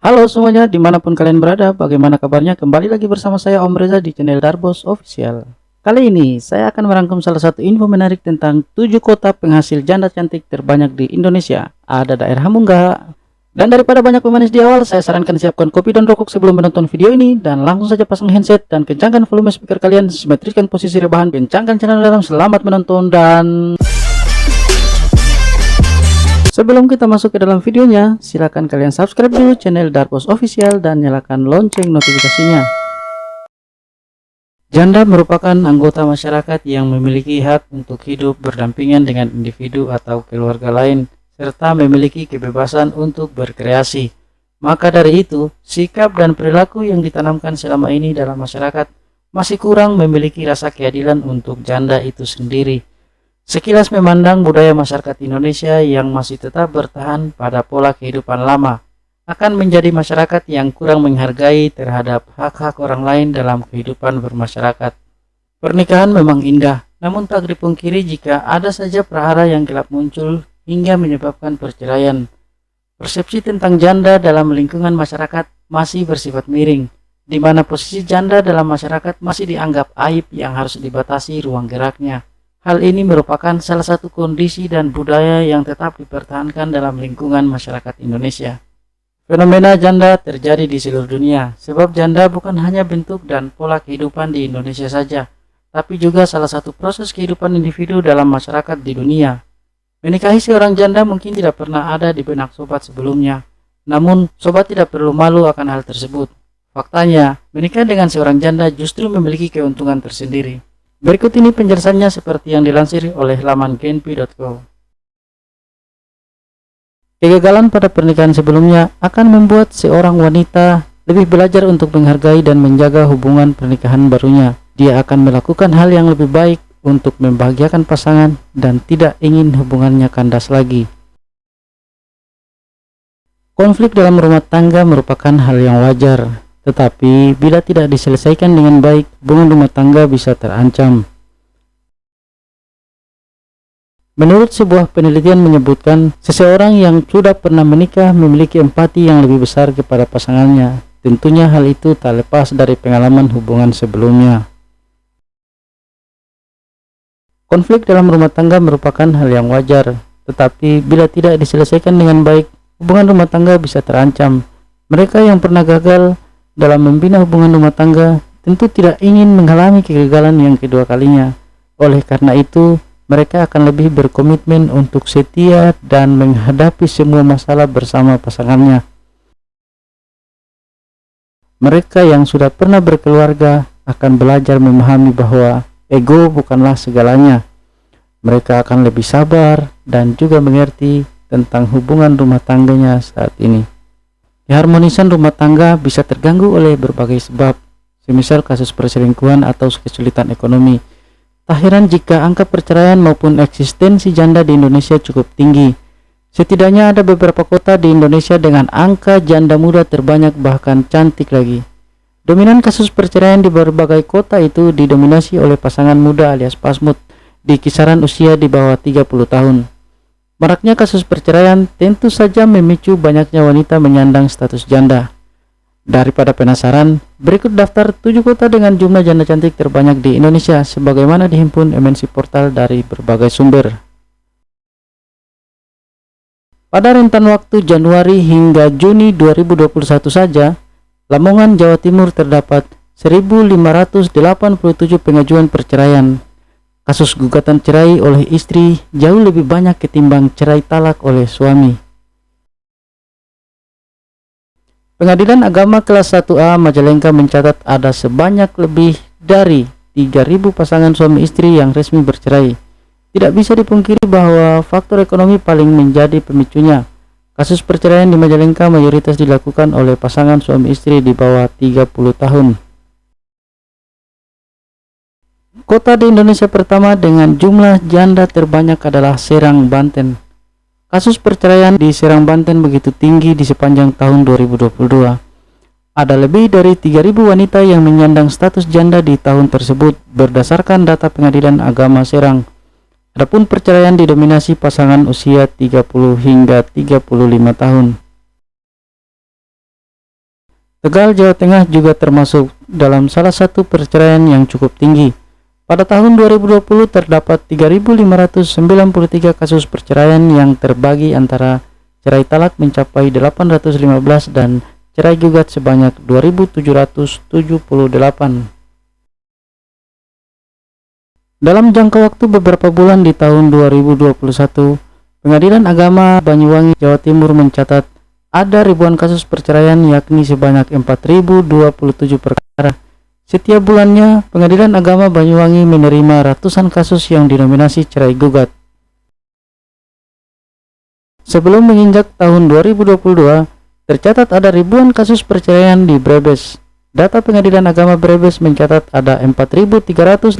Halo semuanya, dimanapun kalian berada, bagaimana kabarnya? Kembali lagi bersama saya Om Reza di channel Darbos Official. Kali ini, saya akan merangkum salah satu info menarik tentang 7 kota penghasil janda cantik terbanyak di Indonesia. Ada daerah Munggah. Dan daripada banyak pemanis di awal, saya sarankan siapkan kopi dan rokok sebelum menonton video ini. Dan langsung saja pasang headset dan kencangkan volume speaker kalian, simetrikan posisi rebahan, kencangkan channel dalam. Selamat menonton dan... Sebelum kita masuk ke dalam videonya, silakan kalian subscribe dulu channel Darbos Official dan nyalakan lonceng notifikasinya. Janda merupakan anggota masyarakat yang memiliki hak untuk hidup berdampingan dengan individu atau keluarga lain, serta memiliki kebebasan untuk berkreasi. Maka dari itu, sikap dan perilaku yang ditanamkan selama ini dalam masyarakat masih kurang memiliki rasa keadilan untuk janda itu sendiri. Sekilas memandang budaya masyarakat Indonesia yang masih tetap bertahan pada pola kehidupan lama akan menjadi masyarakat yang kurang menghargai terhadap hak-hak orang lain dalam kehidupan bermasyarakat. Pernikahan memang indah, namun tak dipungkiri jika ada saja prahara yang gelap muncul hingga menyebabkan perceraian. Persepsi tentang janda dalam lingkungan masyarakat masih bersifat miring, di mana posisi janda dalam masyarakat masih dianggap aib yang harus dibatasi ruang geraknya. Hal ini merupakan salah satu kondisi dan budaya yang tetap dipertahankan dalam lingkungan masyarakat Indonesia. Fenomena janda terjadi di seluruh dunia, sebab janda bukan hanya bentuk dan pola kehidupan di Indonesia saja, tapi juga salah satu proses kehidupan individu dalam masyarakat di dunia. Menikahi seorang janda mungkin tidak pernah ada di benak sobat sebelumnya, namun sobat tidak perlu malu akan hal tersebut. Faktanya, menikah dengan seorang janda justru memiliki keuntungan tersendiri. Berikut ini penjelasannya seperti yang dilansir oleh laman genpi.co. Kegagalan pada pernikahan sebelumnya akan membuat seorang wanita lebih belajar untuk menghargai dan menjaga hubungan pernikahan barunya. Dia akan melakukan hal yang lebih baik untuk membahagiakan pasangan dan tidak ingin hubungannya kandas lagi. Konflik dalam rumah tangga merupakan hal yang wajar. Tetapi, bila tidak diselesaikan dengan baik, hubungan rumah tangga bisa terancam. Menurut sebuah penelitian menyebutkan, seseorang yang sudah pernah menikah memiliki empati yang lebih besar kepada pasangannya. Tentunya hal itu tak lepas dari pengalaman hubungan sebelumnya. Konflik dalam rumah tangga merupakan hal yang wajar, tetapi bila tidak diselesaikan dengan baik, hubungan rumah tangga bisa terancam. Mereka yang pernah gagal dalam membina hubungan rumah tangga tentu tidak ingin mengalami kegagalan yang kedua kalinya. Oleh karena itu, mereka akan lebih berkomitmen untuk setia dan menghadapi semua masalah bersama pasangannya. Mereka yang sudah pernah berkeluarga akan belajar memahami bahwa ego bukanlah segalanya. Mereka akan lebih sabar dan juga mengerti tentang hubungan rumah tangganya saat ini. Keharmonisan rumah tangga bisa terganggu oleh berbagai sebab, semisal kasus perselingkuhan atau kesulitan ekonomi. Tak heran jika angka perceraian maupun eksistensi janda di Indonesia cukup tinggi. Setidaknya ada beberapa kota di Indonesia dengan angka janda muda terbanyak, bahkan cantik lagi. Dominan kasus perceraian di berbagai kota itu didominasi oleh pasangan muda alias pasmut di kisaran usia di bawah 30 tahun. Maraknya kasus perceraian tentu saja memicu banyaknya wanita menyandang status janda. Daripada penasaran, berikut daftar 7 kota dengan jumlah janda cantik terbanyak di Indonesia sebagaimana dihimpun MNC Portal dari berbagai sumber. Pada rentan waktu Januari hingga Juni 2021 saja, Lamongan, Jawa Timur terdapat 1.587 pengajuan perceraian. Kasus gugatan cerai oleh istri jauh lebih banyak ketimbang cerai talak oleh suami. Pengadilan Agama kelas 1A Majalengka mencatat ada sebanyak lebih dari 3.000 pasangan suami istri yang resmi bercerai. Tidak bisa dipungkiri bahwa faktor ekonomi paling menjadi pemicunya. Kasus perceraian di Majalengka mayoritas dilakukan oleh pasangan suami istri di bawah 30 tahun. Kota di Indonesia pertama dengan jumlah janda terbanyak adalah Serang, Banten. Kasus perceraian di Serang, Banten begitu tinggi di sepanjang tahun 2022. Ada lebih dari 3.000 wanita yang menyandang status janda di tahun tersebut berdasarkan data Pengadilan Agama Serang. Adapun perceraian didominasi pasangan usia 30 hingga 35 tahun. Tegal, Jawa Tengah juga termasuk dalam salah satu perceraian yang cukup tinggi. Pada tahun 2020 terdapat 3.593 kasus perceraian yang terbagi antara cerai talak mencapai 815 dan cerai gugat sebanyak 2.778. Dalam jangka waktu beberapa bulan di tahun 2021, Pengadilan Agama Banyuwangi, Jawa Timur mencatat ada ribuan kasus perceraian, yakni sebanyak 4.027 perkara. Setiap bulannya, Pengadilan Agama Banyuwangi menerima ratusan kasus yang dinominasi cerai gugat. Sebelum menginjak tahun 2022, tercatat ada ribuan kasus perceraian di Brebes. Data Pengadilan Agama Brebes mencatat ada 4.358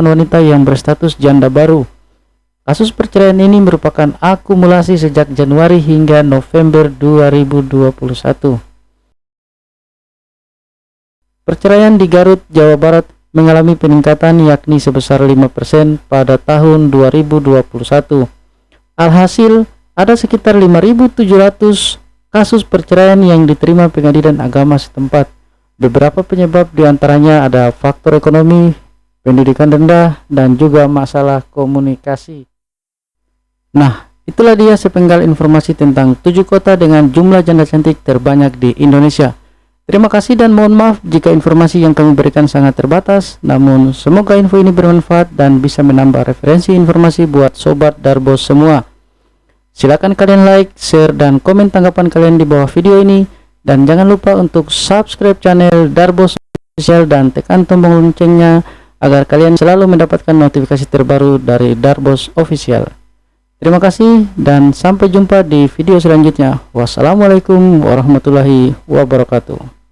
wanita yang berstatus janda baru. Kasus perceraian ini merupakan akumulasi sejak Januari hingga November 2021. Perceraian di Garut, Jawa Barat mengalami peningkatan yakni sebesar 5% pada tahun 2021. Alhasil, ada sekitar 5.700 kasus perceraian yang diterima Pengadilan Agama setempat. Beberapa penyebab diantaranya ada faktor ekonomi, pendidikan rendah, dan juga masalah komunikasi. Nah, itulah dia sepenggal informasi tentang 7 kota dengan jumlah janda cantik terbanyak di Indonesia. Terima kasih dan mohon maaf jika informasi yang kami berikan sangat terbatas, namun semoga info ini bermanfaat dan bisa menambah referensi informasi buat Sobat Darbos semua. Silakan kalian like, share, dan komen tanggapan kalian di bawah video ini, dan jangan lupa untuk subscribe channel Darbos Official dan tekan tombol loncengnya agar kalian selalu mendapatkan notifikasi terbaru dari Darbos Official. Terima kasih dan sampai jumpa di video selanjutnya. Wassalamualaikum warahmatullahi wabarakatuh.